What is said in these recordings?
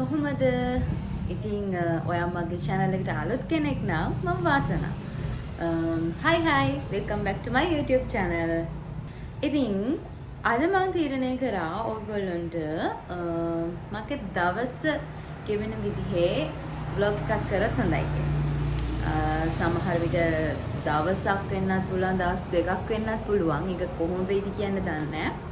කොහොමද? ඉතින් ඔයා මගේ channel එකට අලුත් කෙනෙක් නම් මම වාසනා. hi welcome back to my YouTube channel. ඉතින් අද මම තීරණය කරා ඔයගොල්ලන්ට මගේ දවස ගෙවෙන විදිහේ vlog එකක් කරත් හොඳයි කියලා. සමහර විට දවසක් වෙන්නත් පුළුවන්, දවස් දෙකක් වෙන්නත් පුළුවන්. ඒක කොහොම වෙයිද කියන්න දන්නේ නැහැ.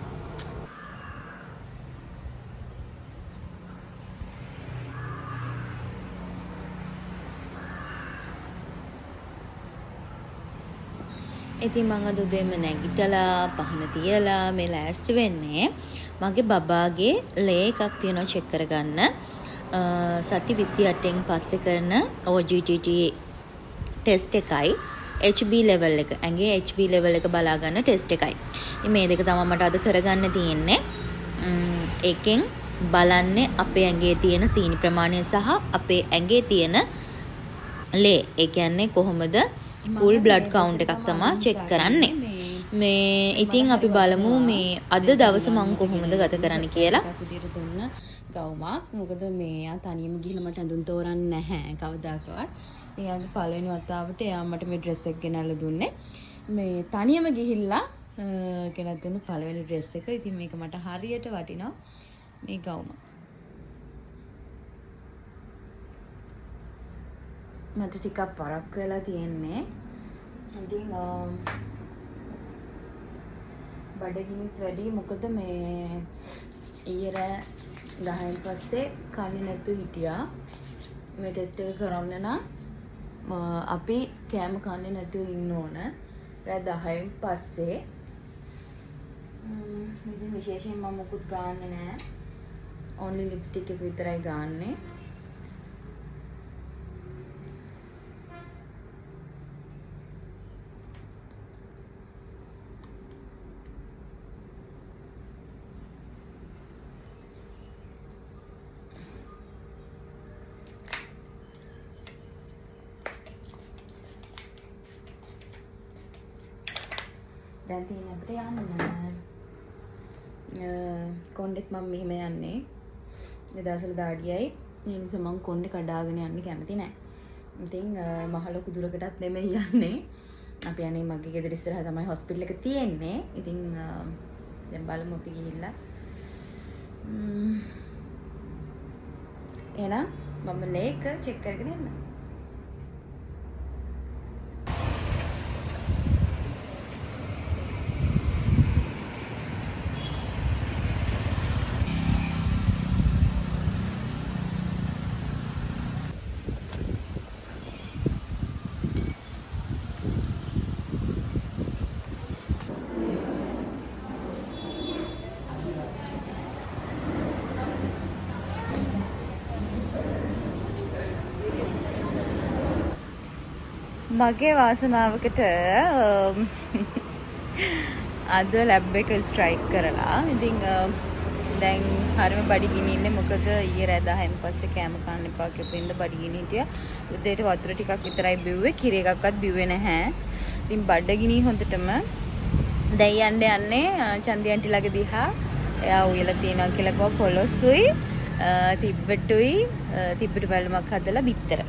ඉතින් මම අද උදේම නැගිටලා පහන තියලා මේ ලෑස්ති වෙන්නේ මගේ බබාගේ ලේ එකක් තියෙනවා චෙක් කරගන්න. සති 28න් පස්සේ කරන OGTT ටෙස්ට් එකයි HB level එක. ඇඟේ HB level එක බලා ගන්න ටෙස්ට් එකයි. ඉතින් මේ දෙක තමයි මට අද කරගන්න තියෙන්නේ. ඒකෙන් බලන්නේ අපේ ඇඟේ තියෙන සීනි ප්‍රමාණය සහ අපේ ඇඟේ තියෙන ලේ. ඒ කියන්නේ කොහොමද full blood count එකක් තමයි check කරන්නේ. මේ ඉතින් අපි බලමු මේ අද දවස මම කොහොමද ගත කරන්න කියලා. විදියට දුන්න ගවුමක්. මොකද මේ යා තනියම ගිහලා මට ඇඳුම් තෝරන්නේ නැහැ කවදාකවත්. එයාගේ පළවෙනි වතාවට එයා මට මේ dress එක ගෙනල්ලා දුන්නේ. මේ තනියම ගිහිල්ලා ගෙනත් දුන්න පළවෙනි dress එක. ඉතින් මේක මට හරියට වටිනවා මේ ගවුම. මට ටිකක් පරක් වෙලා තියෙන්නේ. ඉතින් බඩගිනිත් වැඩි. මොකද මේ ඊයේ 10න් පස්සේ කන්නේ නැතුව හිටියා. මේ ටෙස්ට් එක කරන්න නම් අපි කෑම කන්නේ නැතුව ඉන්න ඕන. රෑ 10න් පස්සේ. ඉතින් විශේෂයෙන් මම මොකුත් ගන්නෙ නෑ. only lipstick එක විතරයි ගන්නෙ. දැන් තියෙන අපිට යන්න කොණ්ඩෙත් මම මෙහෙම යන්නේ. මේ දවස්වල දාඩියයි. ඒ නිසා මම කොණ්ඩේ කඩාගෙන යන්න කැමති නැහැ. ඉතින් මහ ලොකු දුරකටත් නෙමෙයි යන්නේ. අපි යන්නේ මගේ ගෙදර ඉස්සරහා තමයි හොස්පිටල් එක තියෙන්නේ. ඉතින් දැන් බලමු අපි ගිහිල්ලා. එහෙනම් මම ලේක චෙක් කරගෙන එන්න. මගේ වාසනාවකට අද ලැබ් එක ස්ට්‍රයික් කරලා. ඉතින් දැන් හරිම බඩගිනි ඉන්නේ. මොකද ඊයේ රෑ 10න් පස්සේ කෑම කන්න එපා කියපු ඉඳ බඩගිනි හිටියා. උදේට වතුර ටිකක් විතරයි බිව්වේ. කිරි එකක්වත් බිව්වේ නැහැ. ඉතින් බඩගිනි හොඳටම දැන් යන්නේ චන්දි ආන්ටි ළඟ දිහා. එයා උයලා තියනවා කියලා කිව්වා පොලොස්සුයි තිබ්බටුයි තිබ්බට බැලුමක් හදලා බිත්තර.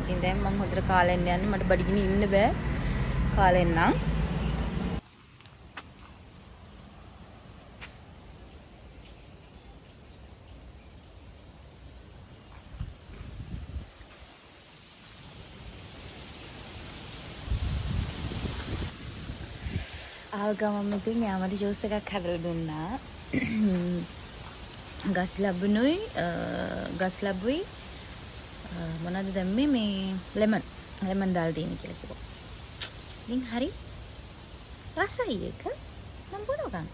ඉතින් දැන් මම හොඳට කාලෙන් යන්නේ. මට බඩගිනි ඉන්න බෑ කාලෙන් නම්. ආව ගමන් ඉතින් යාමට ජූස් එකක් හදලා දුන්නා. ගස් ලැබුයි මොනවද දැම්මේ මේ ලෙමන් දාලා තියෙන කියලා කිව්වා. ඉතින් හරි රසයි ඒක. මම බොනවා ගන්න.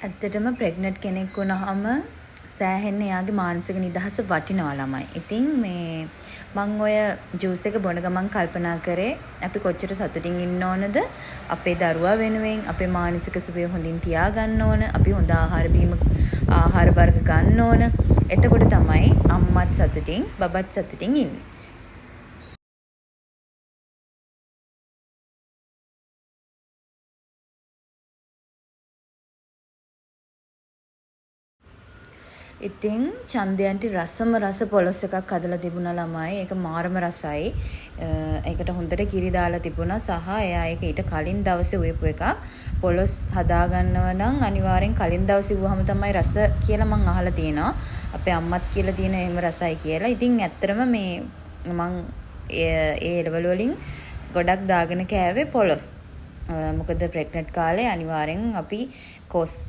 ඇත්තටම ප්‍රෙග්නන්ට් කෙනෙක් වුණාම සෑහෙන්න එයාගේ මානසික නිදහස වටිනවා ළමයි. ඉතින් මේ මං ඔය ජූස් එක බොන ගමන් කල්පනා කරේ අපි කොච්චර සතුටින් ඉන්න ඕනද අපේ දරුවා වෙනුවෙන් අපේ මානසික සුවය හොඳින් තියාගන්න ඕන අපි හොඳ ආහාර වර්ග ගන්න ඕන. එතකොට තමයි අම්මත් සතුටින් බබත් සතුටින් ඉන්නේ. ඉතින් චන්දයන්ට රසම රස පොලොස් එකක් හදලා තිබුණා ළමයි. ඒක මාරම රසයි. ඒකට හොඳට කිරි දාලා තිබුණා සහ එයා ඒක ඊට කලින් දවසේ උයපු එකක්. පොලොස් හදා ගන්නව නම් අනිවාර්යෙන් කලින් දවසේ උවහම තමයි රස කියලා මං අහලා තියෙනවා. අපේ අම්මත් කියලා තියෙන එහෙම රසයි කියලා. ඉතින් ඇත්තටම මේ මං ඒ ලෙවල් වලින් ගොඩක් දාගෙන කෑවේ පොලොස්. මොකද ප්‍රෙග්නන්ට් කාලේ අනිවාර්යෙන් අපි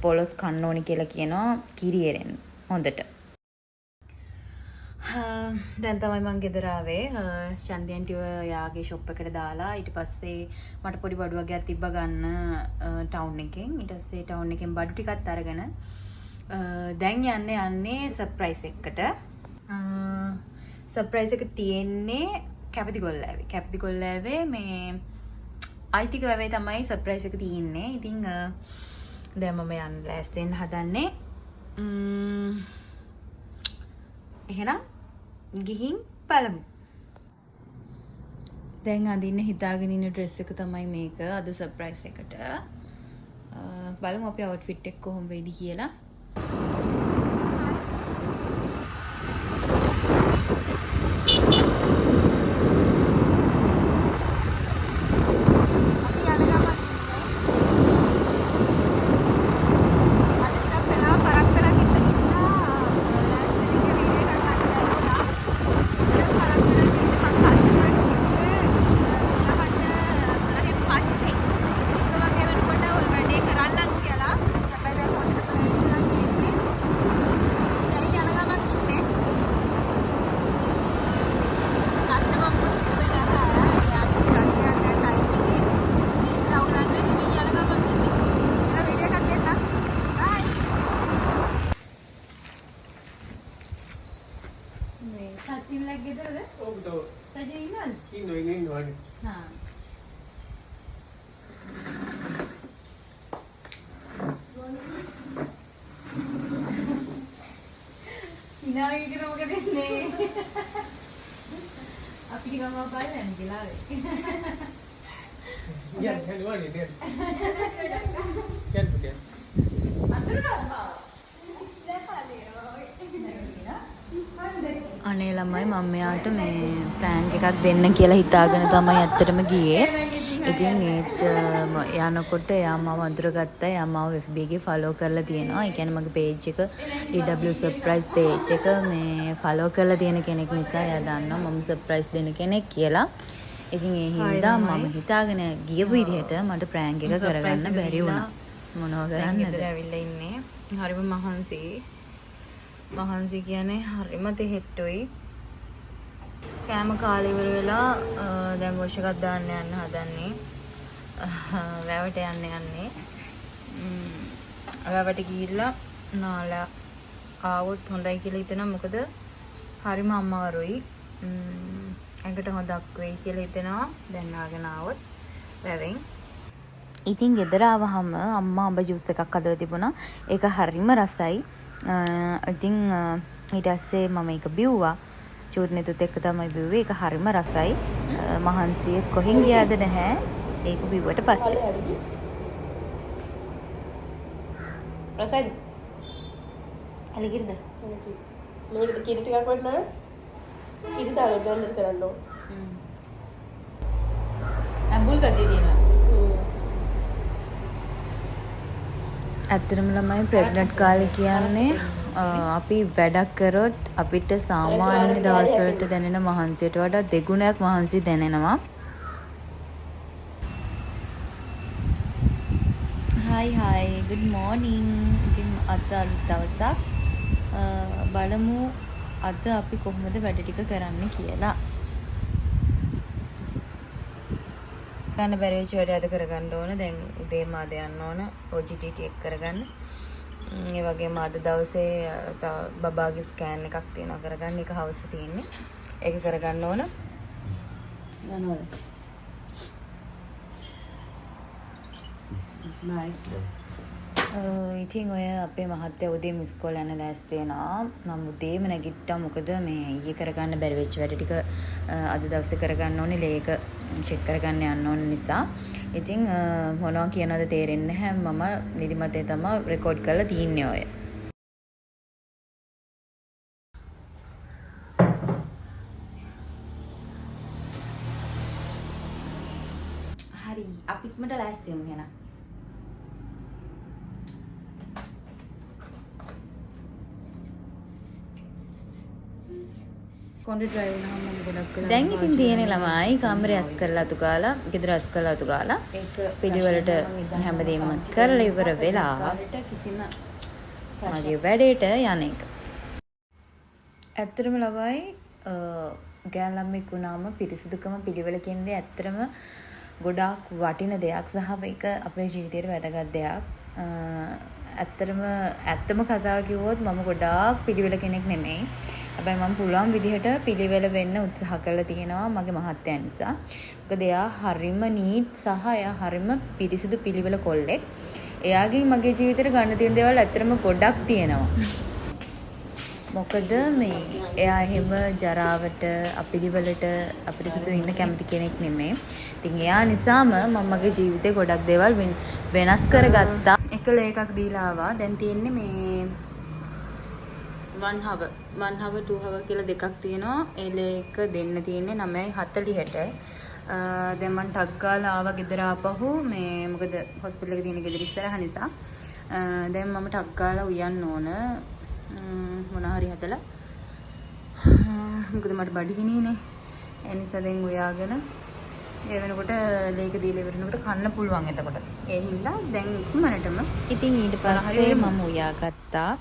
පොලොස් කන්න ඕනි කියලා කියනවා කිරි එරෙන්න. හොඳට. දැන් තමයි මං ගෙදර ආවේ. චන්දියන්ටිව යාගේ ෂොප් එකට දාලා ඊට පස්සේ මට පොඩි බඩු වගේක් තිබ්බ ගන්න ටවුන් එකෙන්. ඊට පස්සේ ටවුන් එකෙන් බඩු ටිකක් අරගෙන දැන් යන්නේ සර්ප්‍රයිස් එකකට. සර්ප්‍රයිස් එක තියෙන්නේ කැපිතිගොල්ලෑවේ. කැපිතිගොල්ලෑවේ මේ අයිතික වැවේ තමයි සර්ප්‍රයිස් එක තියෙන්නේ. ඉතින් දැන් මම යන්න ලෑස්ති වෙන්න හදන්නේ. එහෙනම් ගිහින් බලමු. දැන් අඳින්න හිතාගෙන ඉන්න ඩ්‍රෙස් එක තමයි මේක අද සර්ප්‍රයිස් එකට. බලමු අපේ අවුට්ෆිට් එක කොහොම වෙයිද කියලා. අනේ ළමයි මම මෙයාට මේ ප්‍රෑන්ක් එකක් දෙන්න කියලා හිතාගෙන තමයි ඇත්තටම ගියේ. ඉතින් ඒත් යනකොට එයා මාව අඳුරගත්තා. එයා මාව FB එකේ ෆලෝ කරලා තියෙනවා. ඒ කියන්නේ මගේ පේජ් එක DW සර්ප්‍රයිස් පේජ් එක මේ ෆලෝ කරලා තියෙන කෙනෙක් නිසා එයා දන්නවා මම සර්ප්‍රයිස් දෙන කෙනෙක් කියලා. ඉතින් ඒ හින්දා මම හිතාගෙන ගියපු විදිහට මට ප්‍රෑන්ක් එක කරගන්න බැරි වුණා. මොනවා කරන්නද? ඇවිල්ලා ඉන්නේ. හරිම මහන්සි කියන්නේ හරිම තෙහෙට්ටුයි. කෑම කාලේ ඉවර වෙලා දැන් වොෂ් එකක් දාන්න යන්න හදන්නේ. වැවට යන්නේ. වැවට ගිහිල්ලා නාලා ආවොත් හොඳයි කියලා හිතනවා. මොකද හරිම අමාරුයි. ඇඟට හොදක් වෙයි කියලා හිතනවා. දැන් ආගෙන ආවොත් වැවෙන්. ඉතින් ගෙදර ආවහම අම්මා අඹ ජූස් එකක් හදලා තිබුණා. ඒක හරිම රසයි. ඉතින් ඊට පස්සේ මම ඒක බිව්වා. චූර්ණෙතුත් එක්ක තමයි බිව්වේ. ඒක හරිම රසයි. මහන්සිය කොහෙන් ගියාද නැහැ. ඒක බිව්වට පස්සේ. රසයිද? අලගිරද? මේකට කිරි ටිකක් වටනවා. කිරි දාලා බ්ලෙන්ඩර් කරන්න ඕන. අඹුල් ගතිය තියෙනවා. ඇත්තටම ළමයි ප්‍රෙග්නන්ට් කාලේ කියන්නේ අපි වැඩක් කරොත් අපිට සාමාන්‍ය දවස්වලට දැනෙන මහන්සියට වඩා දෙගුණයක් මහන්සි දැනෙනවා. Hi good morning. ඉතින් අද දවසක් බලමු අද අපි කොහොමද වැඩ ටික කරන්න කියලා. ගන්න බැරි වෙච්ච වැඩ අද කරගන්න ඕන. දැන් උදේම අද යන්න ඕන OGT check කරගන්න. ඒ වගේම අද දවසේ බබාගේ ස්කෑන් එකක් තියෙනවා කරගන්න. එක හවස තියෙන්නේ. ඒක කරගන්න ඕන. යනවද? ඉතින් ඔය අපේ මහත්තයා උදේ මිස් කෝල් යන ලෑස්ති වෙනවා. මම උදේම නැගිට්ටා. මොකද මේ ඊයේ කරගන්න බැරි වෙච්ච වැඩ ටික අද දවසේ කරගන්න ඕනේ. ලේක චෙක් කරගන්න යන්න ඕන නිසා. ඉතින් මොනවා කියනවද තේරෙන්නේ නැහැ. මම නිදිමතේ තමයි රෙකෝඩ් කරලා තියන්නේ ඔය. හරි අපි ඉක්මනට ලෑස්ති වෙමු එහෙනම්. කොන්ඩ ඩ්‍රයිව් වුණාම මම ගොඩක් වෙලා දැන් ඉතින් තියෙන ළමයි කාමරේ අස් කරලා අතු ගාලා ගෙදර අස් කරලා අතු ගාලා පිළිවෙලට හැමදේම කරලා ඉවර වෙලා මගේ වැඩේට යන එක. ඇත්තටම ළමයි ගෑන් ළමෙක් වුණාම පිරිසිදුකම පිළිවෙල කියන්නේ ඇත්තටම ගොඩාක් වටින දෙයක් සහ ඒක අපේ ජීවිතේට වැදගත් දෙයක්. ඇත්තම කතාව කිව්වොත් මම ගොඩාක් පිළිවෙල කෙනෙක් නෙමෙයි. හැබැයි මම පුළුවන් විදිහට පිළිවෙල වෙන්න උත්සාහ කරලා තියෙනවා මගේ මහත්තයා නිසා. මොකද එයා හරිම නීට් සහ එයා හරිම පිරිසිදු පිළිවෙල කොල්ලෙක්. එයාගෙන් මගේ ජීවිතේට ගන්න තියෙන දේවල් ඇත්තටම ගොඩක් තියෙනවා. මොකද මේ එයා එහෙම ජරාවට අපිළිවෙලට අපිරිසිදු ඉන්න කැමති කෙනෙක් නෙමෙයි. ඉතින් එයා නිසාම මම මගේ ජීවිතේ ගොඩක් දේවල් වෙනස් කරගත්තා. එක ලේකක් දීලා ආවා. දැන් තියෙන්නේ මේ 1 hour 2 hour කියලා දෙකක් තියෙනවා. ඒ ලේක දෙන්න තියෙන්නේ 9:40ට. දැන් මම ටක් ගාලා ආවා ගෙදර ආපහු මේ මොකද හොස්පිටල් එකේ තියෙන ගෙදර ඉස්සරහ නිසා. දැන් මම ටක් ගාලා උයන්න ඕන. මොනවා හරි හදලා. මොකද මට බඩගිනිනේ. ඒ නිසා දැන් උයාගෙන ඒ වෙනකොට ලේක දීලා ඉවරනකොට කන්න පුළුවන් එතකොට. ඒ හින්දා දැන් ඉක්මනටම ඉතින් ඊට පස්සේ මම උයාගත්තා.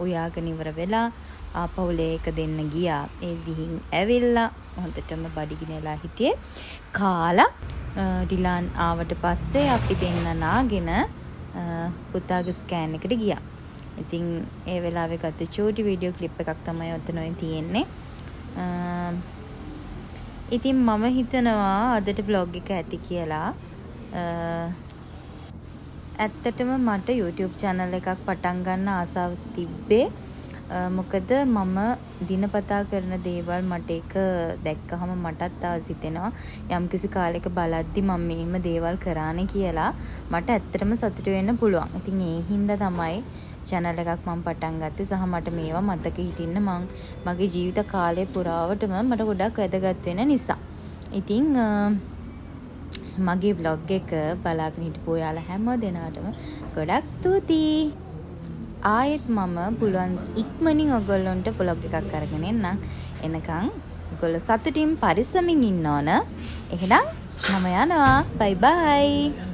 උයාගෙන ඉවර වෙලා ආපහු ලේක දෙන්න ගියා. ඒ දිහින් ඇවිල්ලා හොඳටම බඩගිනලා හිටියේ. කාලා ඩිලාන් ආවට පස්සේ අපි දෙන්න නාගෙන පුතාගේ ස්කෑන් එකට ගියා. ඉතින් ඒ වෙලාවේ ගත්ත චූටි වීඩියෝ ක්ලිප් එකක් තමයි ඔතන තියෙන්නේ. ඉතින් මම හිතනවා අදට vlog එක ඇති කියලා. ඇත්තටම මට YouTube channel එකක් පටන් ගන්න ආසාව තිබ්බේ. මොකද මම දිනපතා කරන දේවල් මට ඒක දැක්කහම මටත් ආසිතෙනවා යම්කිසි කාලයක බලද්දි මම මෙහෙම දේවල් කරානේ කියලා මට ඇත්තටම සතුටු වෙන්න පුළුවන්. ඉතින් ඒ හින්දා තමයි channel එකක් මම පටන් ගත්තේ සහ මට මේවා මතක හිටින්න මගේ ජීවිත කාලය පුරාවටම මට ගොඩක් වැදගත් වෙන නිසා. ඉතින් මගේ vlog එක බලාගෙන හිටපු ඔයාලා හැම දෙනාටම ගොඩක් ස්තුතියි. ආයෙත් මම පුළුවන් ඉක්මනින් ඔයගොල්ලන්ට vlog එකක් අරගෙන එන්නම්. එනකන් ඔයගොල්ලෝ සතුටින් පරිස්සමින් ඉන්න ඕන. එහෙනම් මම යනවා. බයි බයි.